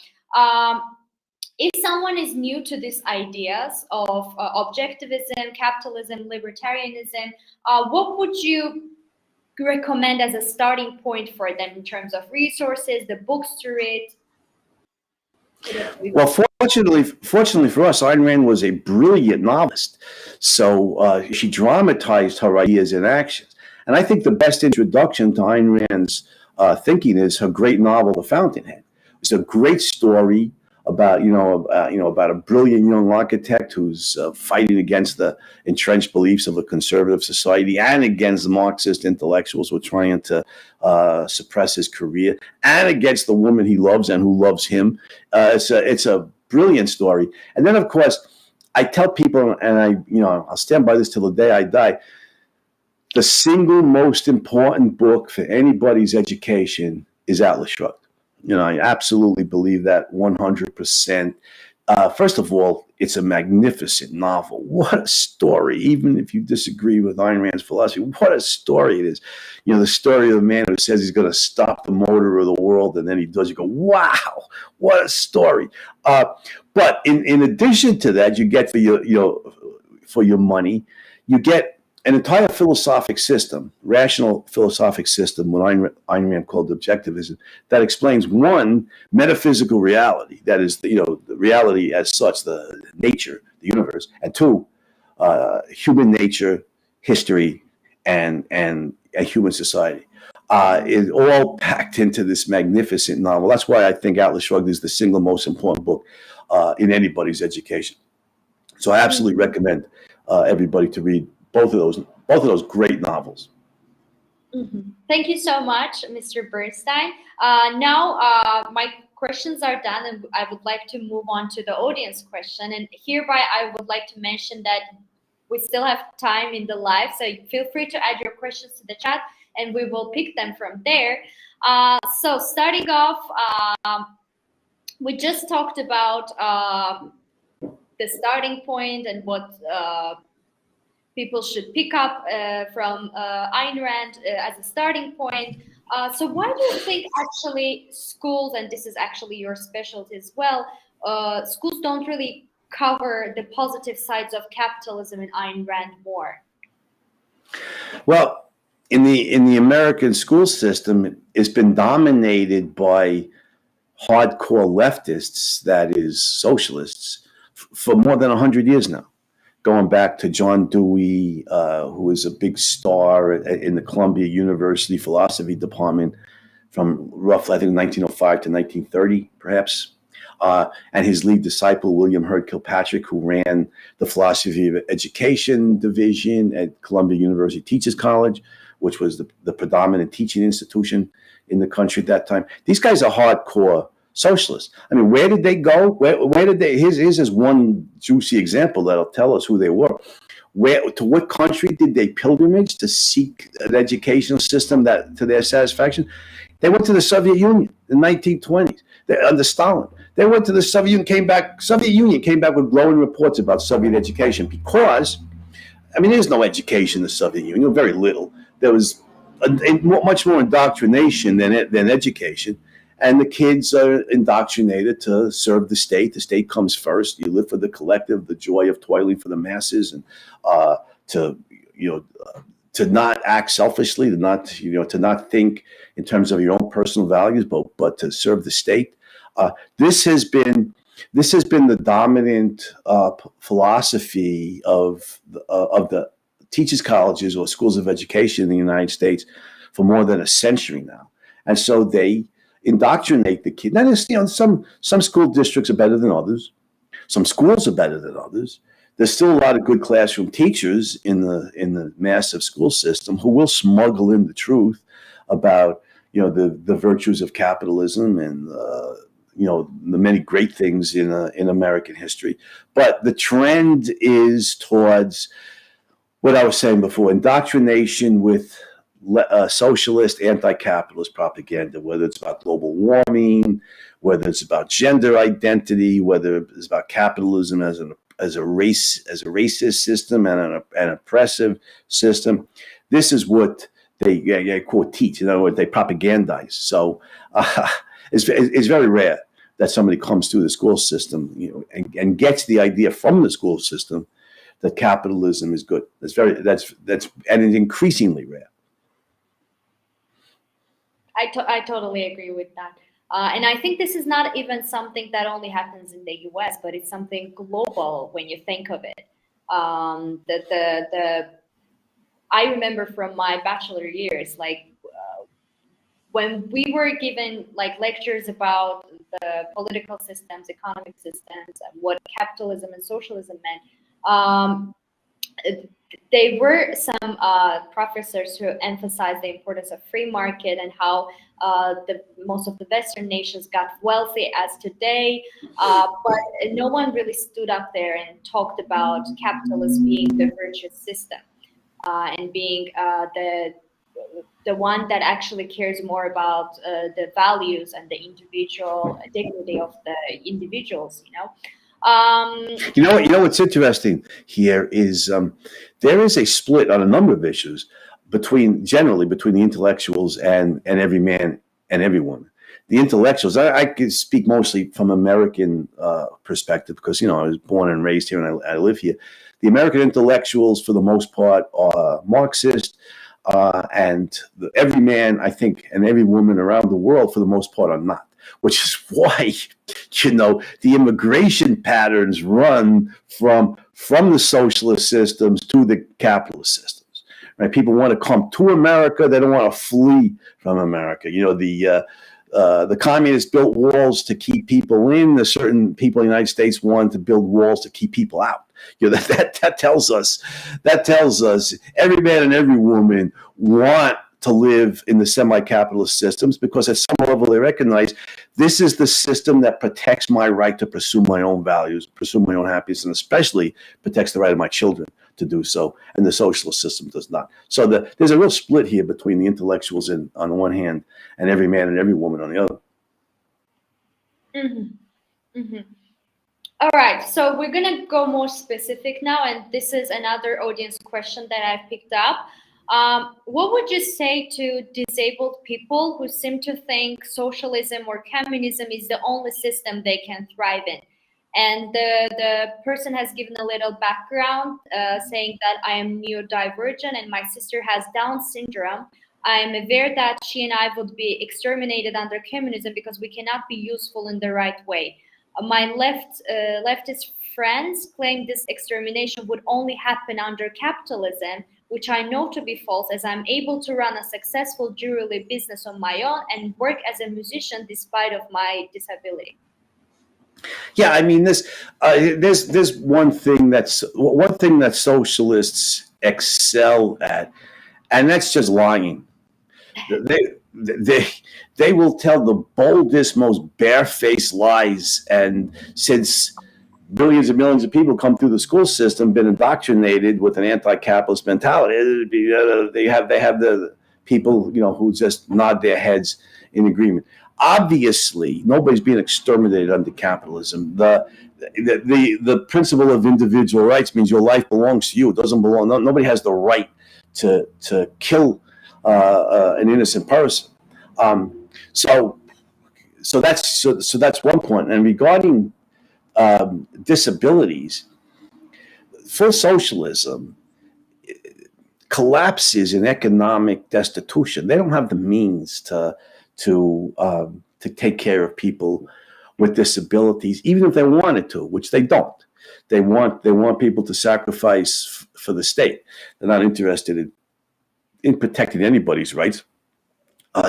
if someone is new to these ideas of objectivism, capitalism, libertarianism, what would you recommend as a starting point for them in terms of resources, the books to read? Well, fortunately for us, Ayn Rand was a brilliant novelist. So she dramatized her ideas in actions. And I think the best introduction to Ayn Rand's thinking is her great novel, The Fountainhead. It's a great story about about a brilliant young architect who's fighting against the entrenched beliefs of a conservative society and against the Marxist intellectuals who are trying to suppress his career, and against the woman he loves and who loves him. It's a brilliant story. And then, of course, I tell people, and I'll stand by this till the day I die, the single most important book for anybody's education is Atlas Shrugged. I absolutely believe that 100%. First of all, it's a magnificent novel. What a story. Even if you disagree with Ayn Rand's philosophy, what a story it is. The story of the man who says he's going to stop the motor of the world, and then he does. You go, wow, what a story. But in addition to that, you get for your money, you get an entire philosophic system, rational philosophic system, what Ayn Rand called objectivism, that explains, one, metaphysical reality, that is, the reality as such, the nature, the universe, and two, human nature, history, and a human society. Is all packed into this magnificent novel. That's why I think Atlas Shrugged is the single most important book in anybody's education. So I absolutely recommend everybody to read both of those great novels. Mm-hmm. Thank you so much, Mr. Bernstein. Now my questions are done, and I would like to move on to the audience question. And hereby, I would like to mention that we still have time in the live, so feel free to add your questions to the chat, and we will pick them from there. So starting off, we just talked about the starting point and what people should pick up from Ayn Rand as a starting point. So why do you think actually schools, and this is actually your specialty as well, schools don't really cover the positive sides of capitalism in Ayn Rand more? Well, in the American school system, it's been dominated by hardcore leftists, that is, socialists, for more than 100 years now. going back to John Dewey, who was a big star in the Columbia University philosophy department from roughly, I think, 1905 to 1930, perhaps. And his lead disciple, William Hurd Kilpatrick, who ran the philosophy of education division at Columbia University Teachers College, which was the predominant teaching institution in the country at that time. These guys are hardcore socialists. I mean, where did they go? Where did they? Here's just one juicy example that'll tell us who they were. To what country did they pilgrimage to seek an educational system that to their satisfaction? They went to the Soviet Union in the 1920s under Stalin. They went to the Soviet Union, came back. Soviet Union came back with glowing reports about Soviet education because, I mean, there's no education in the Soviet Union, very little. There was much more indoctrination than education. And the kids are indoctrinated to serve the state. The state comes first. You live for the collective, the joy of toiling for the masses, and to not act selfishly, to not think in terms of your own personal values, but to serve the state. This has been the dominant philosophy of the teachers' colleges or schools of education in the United States for more than a century now, and so they indoctrinate the kid. Now, some school districts are better than others. Some schools are better than others. There's still a lot of good classroom teachers in the massive school system who will smuggle in the truth about the virtues of capitalism and the many great things in American history. But the trend is towards what I was saying before: indoctrination with socialist, anti-capitalist propaganda, whether it's about global warming, whether it's about gender identity, whether it's about capitalism as a racist system and an oppressive system. This is what they quote teach. In other words, they propagandize. So it's very rare that somebody comes through the school system, and gets the idea from the school system that capitalism is good. That's and it's increasingly rare. I totally agree with that. And I think this is not even something that only happens in the US, but it's something global when you think of it. I remember from my bachelor years, when we were given lectures about the political systems, economic systems, and what capitalism and socialism meant, there were some professors who emphasized the importance of free market and how most of the Western nations got wealthy as today, but no one really stood up there and talked about capitalism being the virtuous system and being the one that actually cares more about the values and the individual dignity of the individuals. What's interesting here is there is a split on a number of issues generally between the intellectuals and every man and every woman. The intellectuals, I can speak mostly from American perspective because I was born and raised here and I live here. The American intellectuals, for the most part, are Marxist, and every man, I think, and every woman around the world, for the most part, are not. Which is why, the immigration patterns run from the socialist systems to the capitalist systems, right? People want to come to America. They don't want to flee from America. The communists built walls to keep people in. The certain people in the United States wanted to build walls to keep people out. That tells us every man and every woman want to live in the semi-capitalist systems because at some level they recognize this is the system that protects my right to pursue my own values, pursue my own happiness, and especially protects the right of my children to do so. And the socialist system does not. So there's a real split here between the intellectuals on one hand and every man and every woman on the other. Mm-hmm. Mm-hmm. All right, so we're gonna go more specific now, and this is another audience question that I've picked up. What would you say to disabled people who seem to think socialism or communism is the only system they can thrive in? And the person has given a little background saying that I am neurodivergent and my sister has Down syndrome. I am aware that she and I would be exterminated under communism because we cannot be useful in the right way. My leftist friends claim this extermination would only happen under capitalism, which I know to be false, as I'm able to run a successful jewelry business on my own and work as a musician despite of my disability. Yeah, I mean, there's one thing that socialists excel at, and that's just lying. They will tell the boldest, most barefaced lies, and since billions and millions of people come through the school system, been indoctrinated with an anti-capitalist mentality, they have the people, who just nod their heads in agreement. Obviously, nobody's being exterminated under capitalism. The principle of individual rights means your life belongs to you. It doesn't belong. Nobody has the right to kill an innocent person. So that's one point. And regarding disabilities, full socialism collapses in economic destitution. They don't have the means to take care of people with disabilities, even if they wanted to, which they don't. They want people to sacrifice for the state. They're not interested in protecting anybody's rights,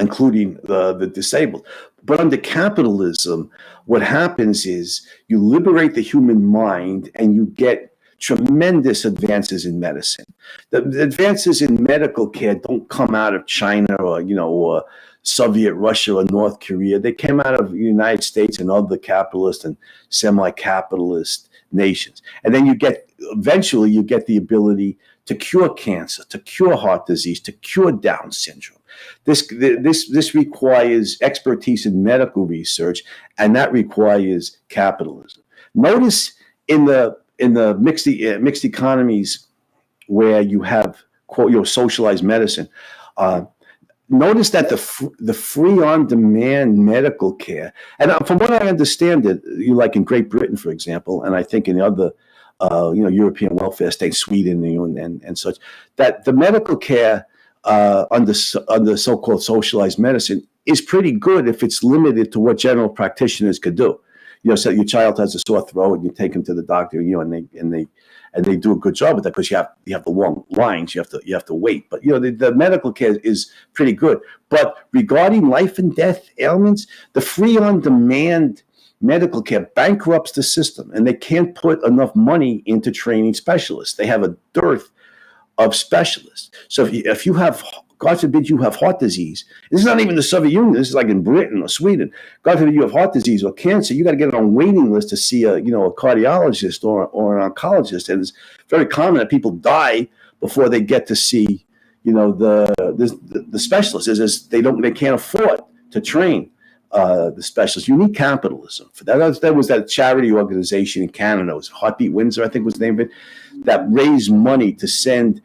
including the disabled. But under capitalism, what happens is you liberate the human mind and you get tremendous advances in medicine. The advances in medical care don't come out of China or Soviet Russia or North Korea. They came out of the United States and other capitalist and semi-capitalist nations. And then eventually you get the ability to cure cancer, to cure heart disease, to cure Down syndrome. This requires expertise in medical research, and that requires capitalism. Notice in the mixed economies where you have socialized medicine, notice that the free on-demand medical care, and from what I understand, like in Great Britain, for example, and I think in the other European welfare states, Sweden and such, that the medical care under so-called socialized medicine is pretty good if it's limited to what general practitioners could do. So your child has a sore throat, and you take him to the doctor, and they do a good job with that, because you have the long lines, you have to wait. But the medical care is pretty good. But regarding life and death ailments, the free on demand medical care bankrupts the system, and they can't put enough money into training specialists. They have a dearth of specialists. So if you have, God forbid, you have heart disease. This is not even the Soviet Union. This is like in Britain or Sweden. God forbid you have heart disease or cancer. You got to get on a waiting list to see a cardiologist or an oncologist. And it's very common that people die before they get to see the specialists. They can't afford to train the specialists. You need capitalism for that. There was that charity organization in Canada. It was Heartbeat Windsor, I think was the name of it, that raised money to send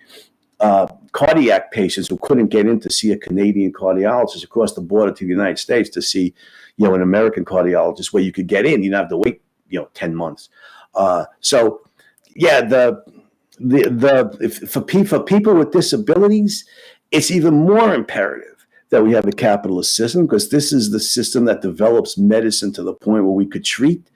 cardiac patients who couldn't get in to see a Canadian cardiologist across the border to the United States to see, an American cardiologist, where you could get in. You didn't have to wait, 10 months. So, yeah, for people with disabilities, it's even more imperative that we have a capitalist system, because this is the system that develops medicine to the point where we could treat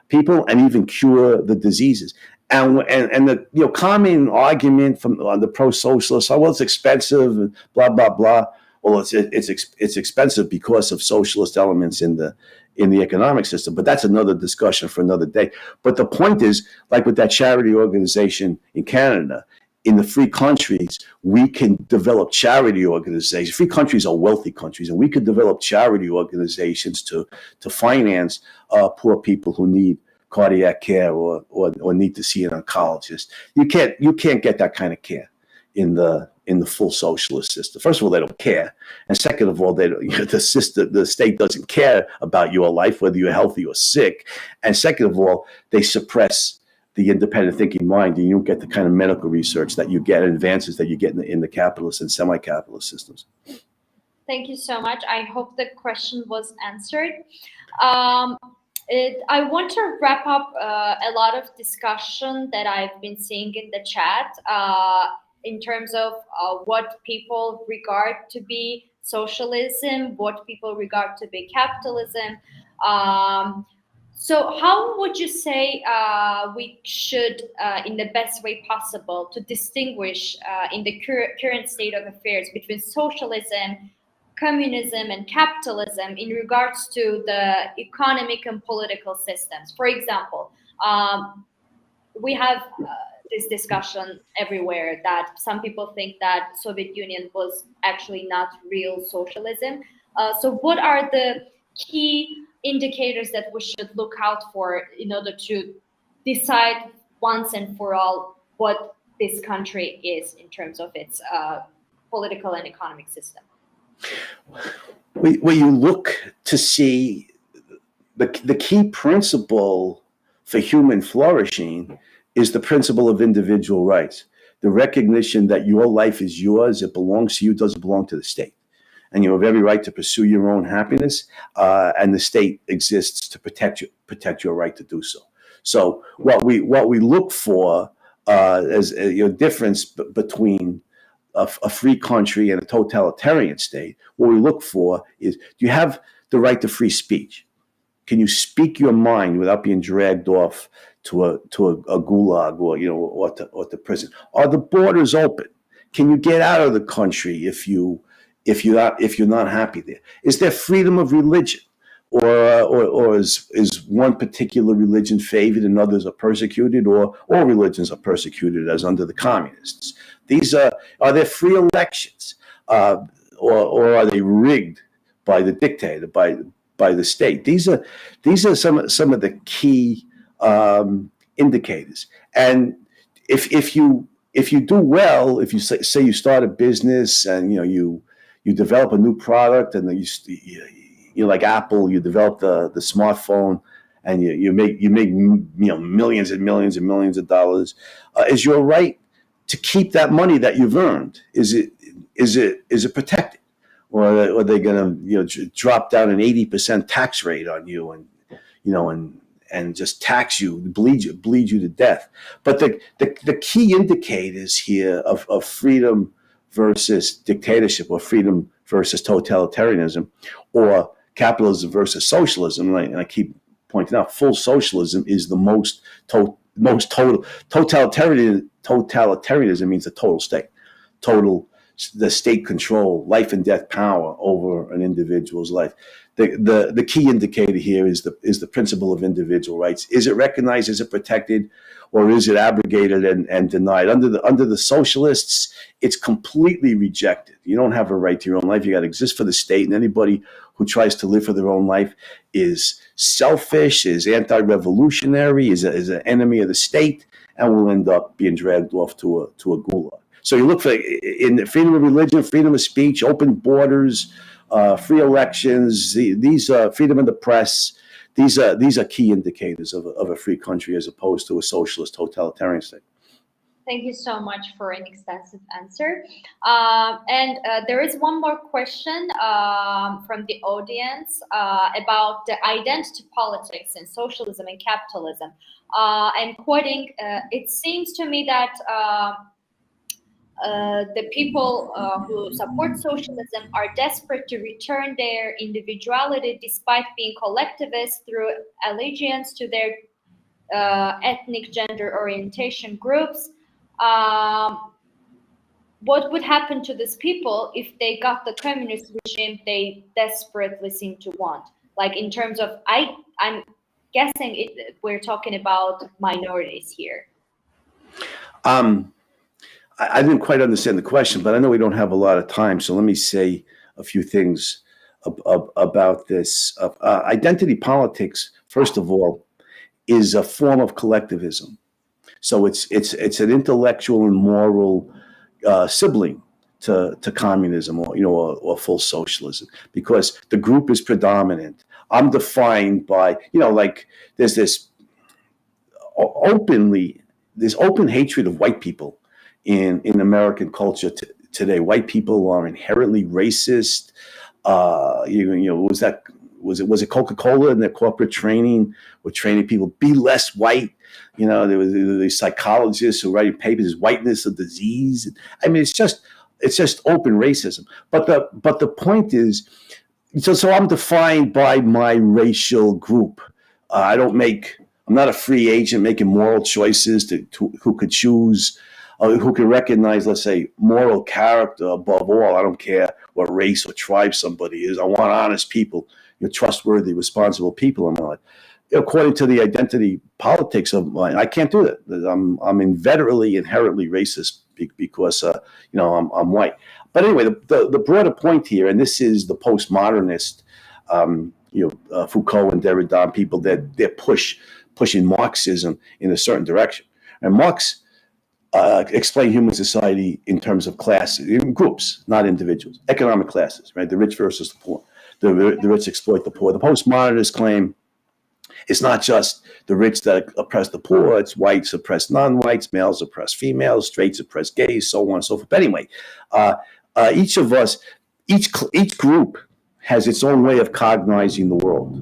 people and even cure the diseases. And the common argument from the pro-socialists, well, it's expensive, and blah blah blah. Well, it's expensive because of socialist elements in the economic system, but that's another discussion for another day. But the point is, like with that charity organization in Canada, in the free countries, we can develop charity organizations. Free countries are wealthy countries, and we could develop charity organizations to finance poor people who need cardiac care or need to see an oncologist. You can't get that kind of care in the full socialist system. First of all, they don't care, and second of all, the state doesn't care about your life, whether you're healthy or sick, and second of all, they suppress the independent thinking mind, and you don't get the kind of medical research that you get, advances that you get in the capitalist and semi-capitalist systems. Thank you so much. I hope the question was answered. I want to wrap up a lot of discussion that I've been seeing in the chat in terms of what people regard to be socialism, what people regard to be capitalism. So, how would you say we should, in the best way possible, to distinguish in the current state of affairs between socialism, communism, and capitalism in regards to the economic and political systems? For example, we have this discussion everywhere that some people think that Soviet Union was actually not real socialism. So what are the key indicators that we should look out for in order to decide once and for all what this country is in terms of its political and economic system? Well, you look to see the key principle for human flourishing is the principle of individual rights, the recognition that your life is yours, it belongs to you, doesn't belong to the state. And you have every right to pursue your own happiness, and the state exists to protect your right to do so. So what we look for as a difference between a free country and a totalitarian state, what we look for is, do you have the right to free speech? Can you speak your mind without being dragged off to a gulag or to prison? Are the borders open? Can you get out of the country if you're not happy there? Is there freedom of religion, or is one particular religion favored and others are persecuted, or all religions are persecuted as under the communists? Are there free elections, or are they rigged by the dictator, by the state? These are some of the key indicators. And if you do well, if you say you start a business and you develop a new product, and you like Apple, you develop the smartphone, and you make millions and millions and millions of dollars, is your right to keep that money that you've earned, is it protected? Or are they going to drop down an 80% tax rate on you, and just tax you, bleed you to death? But the key indicators here of freedom versus dictatorship, or freedom versus totalitarianism, or capitalism versus socialism, and I keep pointing out, full socialism is the most total. Totalitarianism means the total state, the state control, life and death power over an individual's life. The key indicator here is the principle of individual rights. Is it recognized? Is it protected? Or is it abrogated and denied? Under the socialists, it's completely rejected. You don't have a right to your own life. You got to exist for the state, and anybody who tries to live for their own life is selfish, is anti-revolutionary, is an enemy of the state, and will end up being dragged off to a gulag. So you look for in freedom of religion, freedom of speech, open borders, free elections. These freedom of the press. These are key indicators of a free country as opposed to a socialist totalitarian state. Thank you so much for an extensive answer. And there is one more question from the audience about the identity politics in socialism and capitalism. I'm quoting, it seems to me that the people who support socialism are desperate to return their individuality despite being collectivist through allegiance to their ethnic, gender orientation groups. What would happen to these people if they got the communist regime they desperately seem to want? Like, in terms of, I'm guessing we're talking about minorities here. I didn't quite understand the question, but I know we don't have a lot of time, so let me say a few things about this. Identity politics, first of all, is a form of collectivism. So it's an intellectual and moral sibling to communism, or full socialism, because the group is predominant. I'm defined by, like, there's this open hatred of white people in American culture today. White people are inherently racist. Was it Coca-Cola in their corporate training were training people be less white? There was these psychologists who writing papers, is whiteness a disease? I mean, it's just open racism. But the point is, so I'm defined by my racial group. I'm not a free agent making moral choices who could choose, who can recognize, let's say, moral character above all. I don't care what race or tribe somebody is. I want honest people, trustworthy, responsible people in my life. According to the identity politics of mine, I can't do that. I'm inherently racist because I'm white. But anyway, the broader point here, and this is the postmodernist, Foucault and Derrida, people that they're pushing Marxism in a certain direction. And Marx explained human society in terms of classes, in groups, not individuals, economic classes, right? The rich versus the poor. The rich exploit the poor. The postmodernists claim it's not just the rich that oppress the poor. It's whites oppress non-whites, males oppress females, straights oppress gays, so on and so forth. But anyway, each of us, each group has its own way of cognizing the world.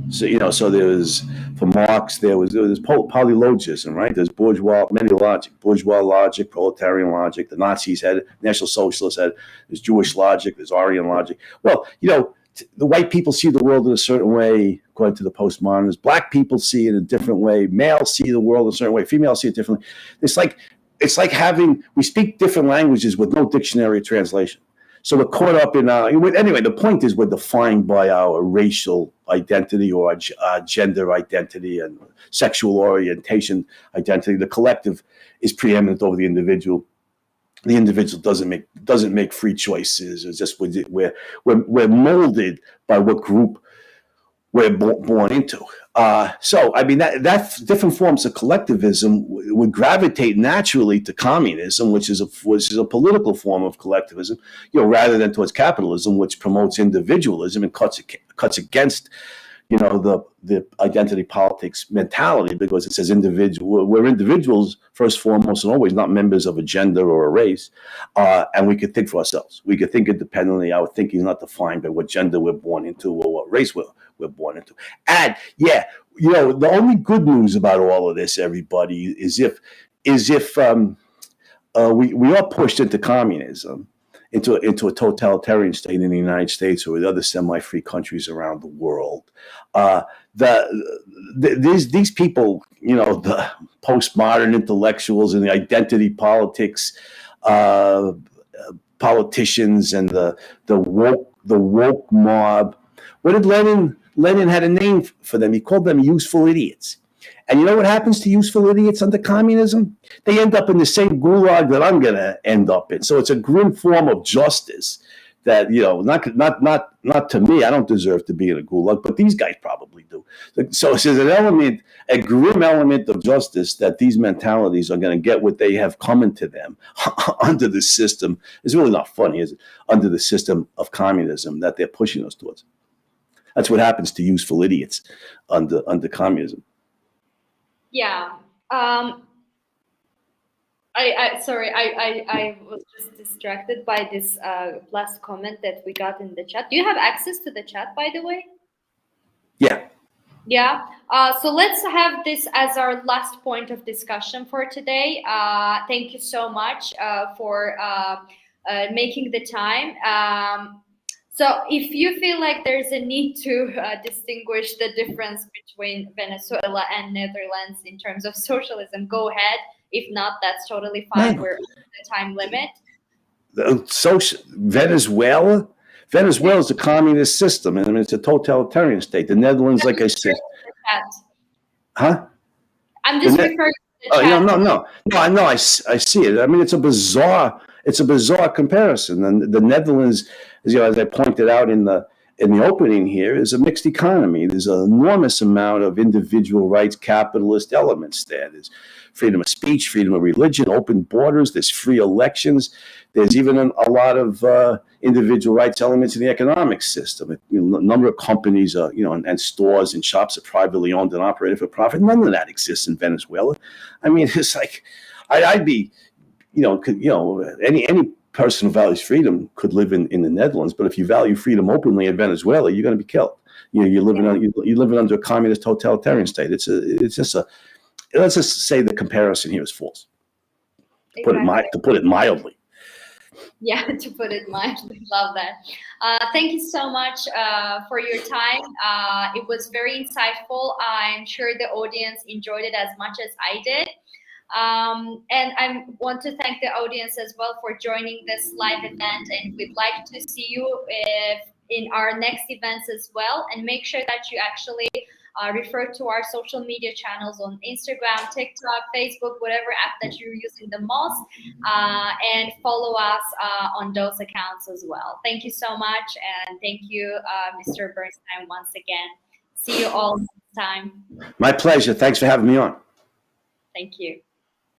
So there was, for Marx, there was polylogism, right? There's many logic, bourgeois logic, proletarian logic. The Nazis had it, National Socialists had it. There's Jewish logic, there's Aryan logic. Well, the white people see the world in a certain way, according to the postmodernists. Black people see it a different way. Males see the world in a certain way. Females see it differently. It's like we speak different languages with no dictionary translation. So we're caught up in anyway, the point is we're defined by our racial identity or our gender identity and sexual orientation identity. The collective is preeminent over the individual. The individual doesn't make free choices. It's just we're molded by what group we're born into. So I mean that different forms of collectivism would gravitate naturally to communism, which is a political form of collectivism, rather than towards capitalism, which promotes individualism and cuts against the identity politics mentality, because it says we're individuals first, foremost, and always, not members of a gender or a race, and we could think for ourselves. We could think independently. Our thinking is not defined by what gender we're born into or what race we're born into. And the only good news about all of this, everybody, is if we are pushed into communism, into a totalitarian state in the United States or with other semi-free countries around the world. These people, the postmodern intellectuals and the identity politics politicians and the woke mob. What did Lenin had a name for them. He called them useful idiots. And you know what happens to useful idiots under communism? They end up in the same gulag that I'm going to end up in. So it's a grim form of justice that, not to me. I don't deserve to be in a gulag, but these guys probably do. So it's a grim element of justice that these mentalities are going to get what they have coming to them under the system. It's really not funny, is it? Under the system of communism that they're pushing us towards. That's what happens to useful idiots under communism. Yeah. I was just distracted by this last comment that we got in the chat. Do you have access to the chat, by the way? Yeah. Yeah. So let's have this as our last point of discussion for today. Thank you so much for making the time. So if you feel like there's a need to distinguish the difference between Venezuela and Netherlands in terms of socialism, go ahead. If not, that's totally fine. We're under the time limit. Venezuela is a communist system. I mean, it's a totalitarian state. The Netherlands, like I said. Huh? I'm just referring to the chat. No. I know. I see it. I mean, it's a bizarre comparison. And the Netherlands, as I pointed out in the opening here, is a mixed economy. There's an enormous amount of individual rights, capitalist elements there. There's freedom of speech, freedom of religion, open borders. There's free elections. There's even a lot of individual rights elements in the economic system. A number of companies, and stores and shops are privately owned and operated for profit. None of that exists in Venezuela. I mean, it's like I'd be, any person who values freedom could live in the Netherlands, but if you value freedom openly in Venezuela, you're going to be killed. You're living under a communist totalitarian state. Let's just say the comparison here is false. To put it mildly. Yeah, to put it mildly. Love that. Thank you so much for your time. It was very insightful. I'm sure the audience enjoyed it as much as I did. And I want to thank the audience as well for joining this live event. And we'd like to see you in our next events as well. And make sure that you actually refer to our social media channels on Instagram, TikTok, Facebook, whatever app that you're using the most, and follow us on those accounts as well. Thank you so much, and thank you, Mr. Bernstein, once again. See you all next time. My pleasure. Thanks for having me on. Thank you.